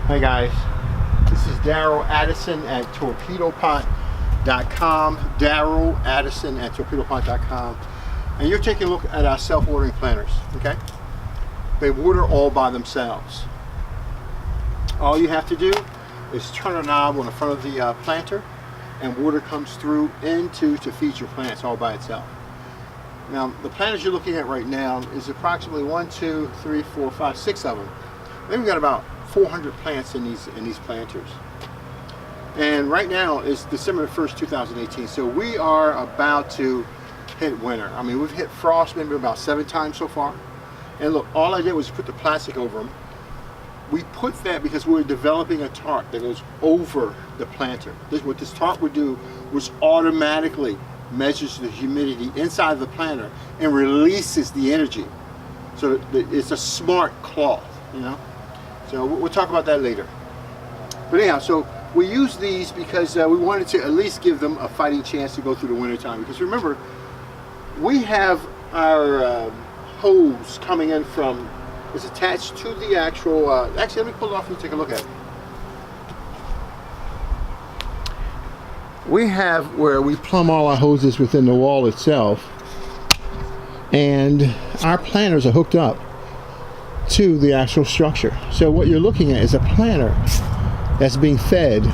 Hey guys, this is Daryl Addison at Torpedopot.com. Daryl Addison at Torpedopot.com, and you're taking a look at our self-watering planters. Okay, they water all by themselves. All you have to do is turn a knob on the front of the planter, and water comes through to feed your plants all by itself. Now, the planters you're looking at right now is approximately 1, 2, 3, 4, 5, 6 of them. Then we've got about 400 plants in these planters. And right now is December 1st, 2018. So we are about to hit winter. I mean, we've hit frost maybe about 7 times so far. And look, all I did was put the plastic over them. We put that because we're developing a tarp that goes over the planter. What this tarp would do was automatically measures the humidity inside the planter and releases the energy. So it's a smart cloth, you know. So we'll talk about that later. But anyhow, so we use these because we wanted to at least give them a fighting chance to go through the winter time. Because remember, we have our hose coming in from, it's attached to the actual, actually let me pull it off and take a look at it. We have where we plumb all our hoses within the wall itself, and our planters are hooked up to the actual structure. So what you're looking at is a planter that's being fed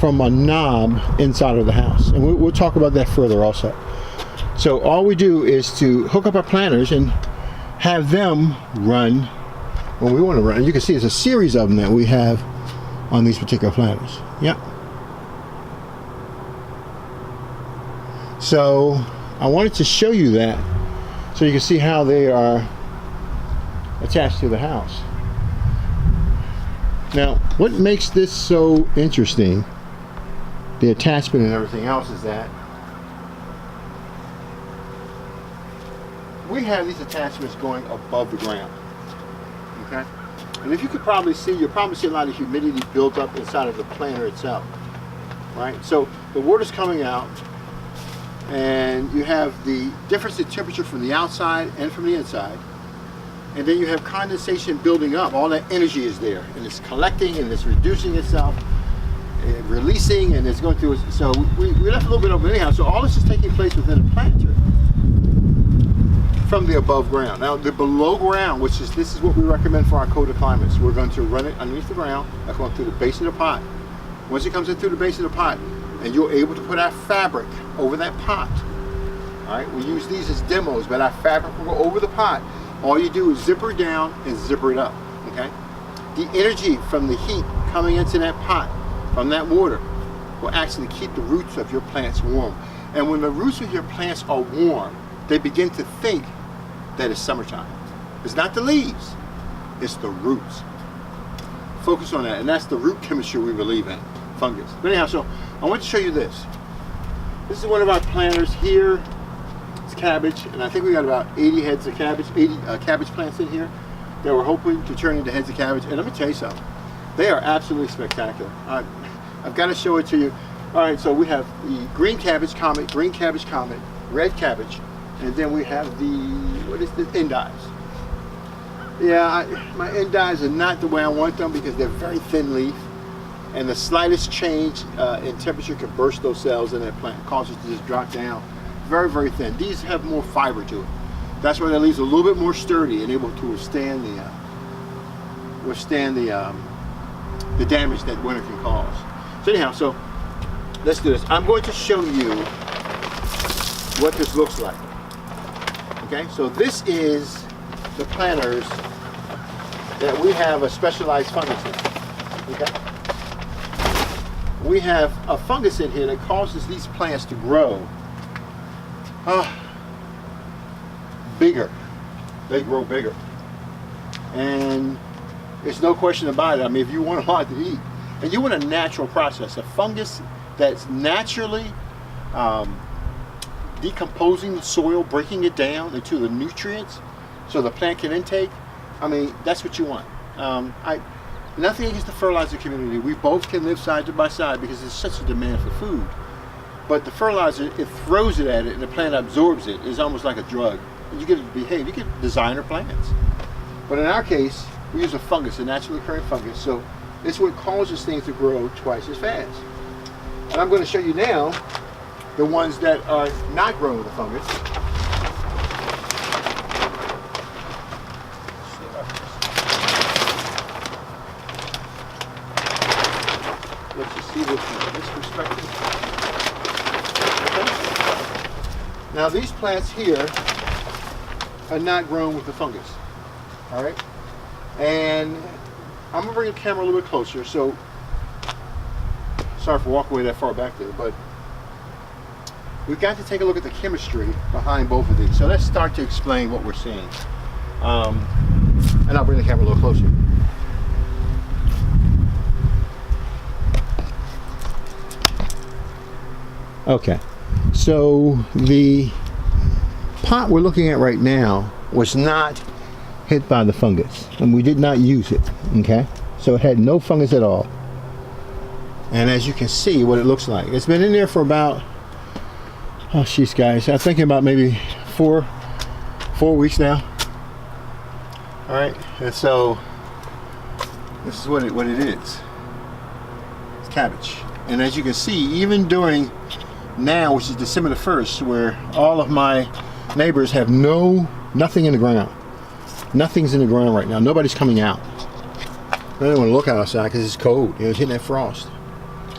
from a knob inside of the house, and we'll talk about that further also. So all we do is to hook up our planters and have them run when we want to run. And you can see there's a series of them that we have on these particular planters. Yep. So I wanted to show you that so you can see how they are attached to the house. Now, what makes this so interesting, the attachment and everything else, is that we have these attachments going above the ground. Okay? And if you could probably see, you'll probably see a lot of humidity built up inside of the planter itself. Right? So the water's coming out, and you have the difference in temperature from the outside and from the inside, and then you have condensation building up. All that energy is there, and it's collecting and it's reducing itself and releasing, and it's going through. So we left a little bit open anyhow. So all this is taking place within a planter from the above ground. Now the below ground, this is what we recommend for our colder climates. We're going to run it underneath the ground, like going through the base of the pot. Once it comes in through the base of the pot, and you're able to put our fabric over that pot. All right, we use these as demos, but our fabric will go over the pot. All you do is zipper it down and zipper it up. Okay, the energy from the heat coming into that pot from that water will actually keep the roots of your plants warm. And when the roots of your plants are warm, they begin to think that it's summertime. It's not the leaves, it's the roots. Focus on that, and that's the root chemistry we believe in, fungus. But anyhow, so I want to show you this. This is one of our planters here. It's cabbage, and I think we got about 80 heads of cabbage, 80 cabbage plants in here that we're hoping to turn into heads of cabbage. And let me tell you something, they are absolutely spectacular. I've got to show it to you. All right, so we have the green cabbage comet, red cabbage, and then we have the, what is this, endives. Yeah, my endives are not the way I want them because they're very thin leaf, and the slightest change in temperature can burst those cells in that plant, cause it to just drop down. Very, very thin. These have more fiber to it. That's why that leaves a little bit more sturdy and able to withstand the damage that winter can cause. So anyhow, so let's do this. I'm going to show you what this looks like. Okay, so this is the planters that we have a specialized fungus in. Okay, we have a fungus in here that causes these plants to grow bigger. They grow bigger, and there's no question about it. I mean, if you want a lot to eat and you want a natural process, a fungus that's naturally decomposing the soil, breaking it down into the nutrients so the plant can intake, I mean, that's what you want. Nothing against the fertilizer community. We both can live side by side because there's such a demand for food. But the fertilizer, it throws it at it and the plant absorbs it. It's almost like a drug. And you get it to behave. You get designer plants. But in our case, we use a fungus, a naturally occurring fungus. So It's what causes things to grow twice as fast. And I'm going to show you now the ones that are not growing with the fungus. Let's just see this from this perspective. Okay. Now these plants here are not grown with the fungus. All right, and I'm gonna bring the camera a little bit closer. So, sorry for walking away that far back there, but we've got to take a look at the chemistry behind both of these. So let's start to explain what we're seeing. And I'll bring the camera a little closer. Okay, so the pot we're looking at right now was not hit by the fungus, and we did not use it. Okay, so it had no fungus at all, and as you can see what it looks like, it's been in there for about, oh jeez guys, I'm thinking about maybe four weeks now. All right, and so this is what it is. It's cabbage, and as you can see, even during now, which is December the 1st, where all of my neighbors have nothing in the ground. Nothing's in the ground right now. Nobody's coming out. I don't want to look outside because it's cold. It's hitting that frost.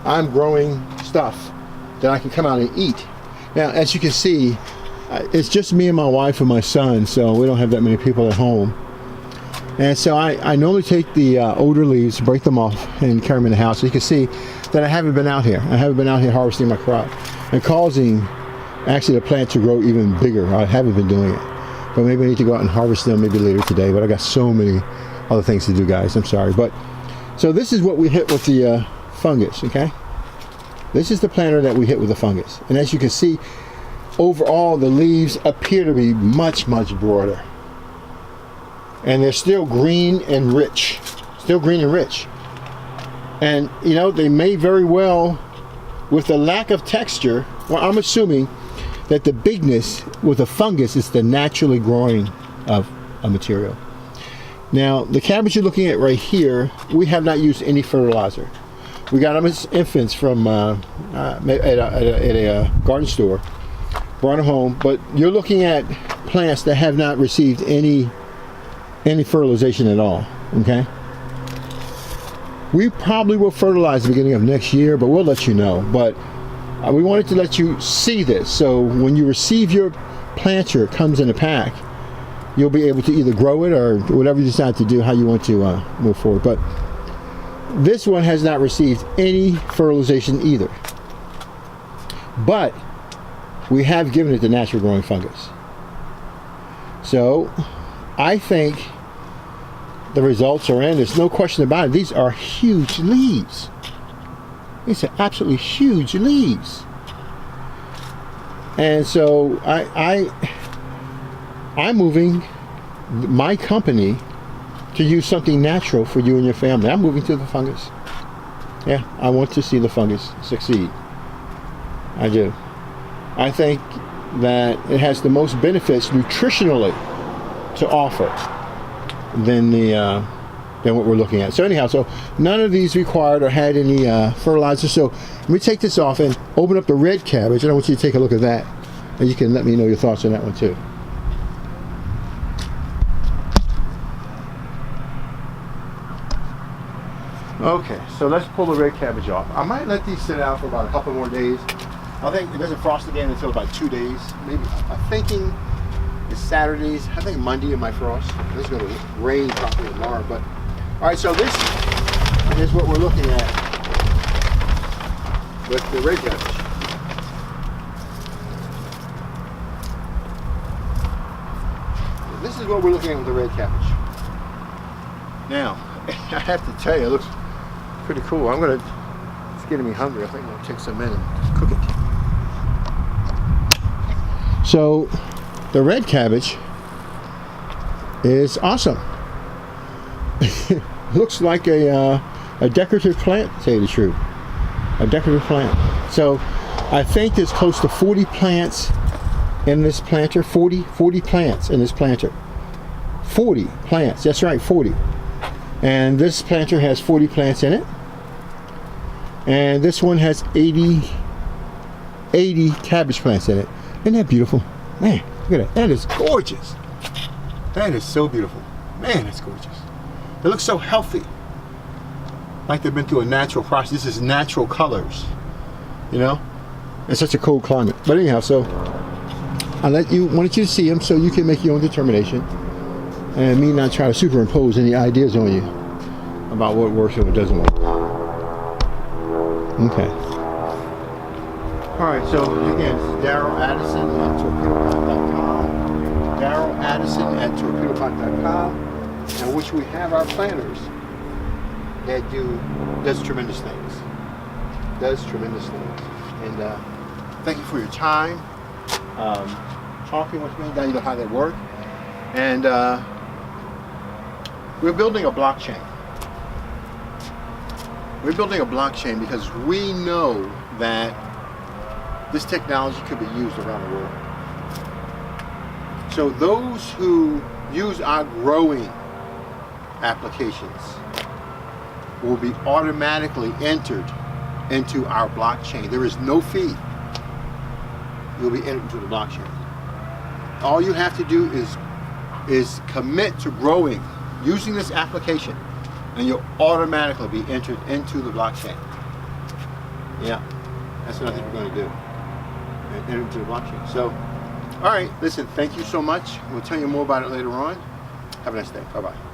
I'm growing stuff that I can come out and eat. Now, as you can see, it's just me and my wife and my son, so we don't have that many people at home. And so I normally take the older leaves, break them off, and carry them in the house. So you can see that I haven't been out here. I haven't been out here harvesting my crop and causing actually the plant to grow even bigger. I haven't been doing it. But maybe I need to go out and harvest them maybe later today. But I got so many other things to do, guys. I'm sorry. But so this is what we hit with the fungus, okay? This is the planter that we hit with the fungus. And as you can see, overall the leaves appear to be much broader. And they're still green and rich. Still green and rich. And you know, they may very well, with the lack of texture, well, I'm assuming that the bigness with a fungus is the naturally growing of a material. Now, the cabbage you're looking at right here, we have not used any fertilizer. We got them as infants from at a garden store, brought them home, but you're looking at plants that have not received any fertilization at all, okay? We probably will fertilize the beginning of next year, but we'll let you know. But we wanted to let you see this, so when you receive your planter, it comes in a pack, you'll be able to either grow it or whatever you decide to do, how you want to move forward. But this one has not received any fertilization either. But we have given it the natural growing fungus. So I think the results are in. There's no question about it. These are huge leaves. These are absolutely huge leaves. And so I'm moving my company to use something natural for you and your family. I'm moving to the fungus. Yeah, I want to see the fungus succeed. I do. I think that it has the most benefits nutritionally to offer than what we're looking at. So anyhow, so none of these required or had any fertilizer. So let me take this off and open up the red cabbage, and I want you to take a look at that, and you can let me know your thoughts on that one too. Okay, so let's pull the red cabbage off. I might let these sit out for about a couple more days. I think it doesn't frost again until about 2 days. Maybe I'm thinking it's Saturdays. I think Monday it might frost. It's going to rain probably tomorrow. But all right, so this is what we're looking at with the red cabbage. This is what we're looking at with the red cabbage. Now, I have to tell you, it looks pretty cool. It's getting me hungry. I think I'm going to take some in and cook it. So, the red cabbage is awesome. Looks like a decorative plant, to tell you the truth. A decorative plant. So, I think there's close to 40 plants in this planter. 40 plants in this planter. 40 plants. That's right, 40. And this planter has 40 plants in it. And this one has 80 cabbage plants in it. Isn't that beautiful? Man, look at that. That is gorgeous. That is so beautiful. Man, that's gorgeous. They look so healthy. Like they've been through a natural process. This is natural colors. You know? In such a cold climate. But anyhow, so wanted you to see them so you can make your own determination. And me not try to superimpose any ideas on you about what works and what doesn't work. Okay. Alright, so again, this is Darryl Addison at Torpedopot.com. Darryl Addison at Torpedopot.com, in which we have our planters that does tremendous things. Does tremendous things. And thank you for your time. Talking with me, now you know how they work. And we're building a blockchain. We're building a blockchain because we know that this technology could be used around the world. So those who use our growing applications will be automatically entered into our blockchain. There is no fee. You'll be entered into the blockchain. All you have to do is commit to growing using this application, and you'll automatically be entered into the blockchain. Yeah, that's what I think we're going to do. Enter into the blockchain. So, all right, listen, thank you so much. We'll tell you more about it later on. Have a nice day. Bye-bye.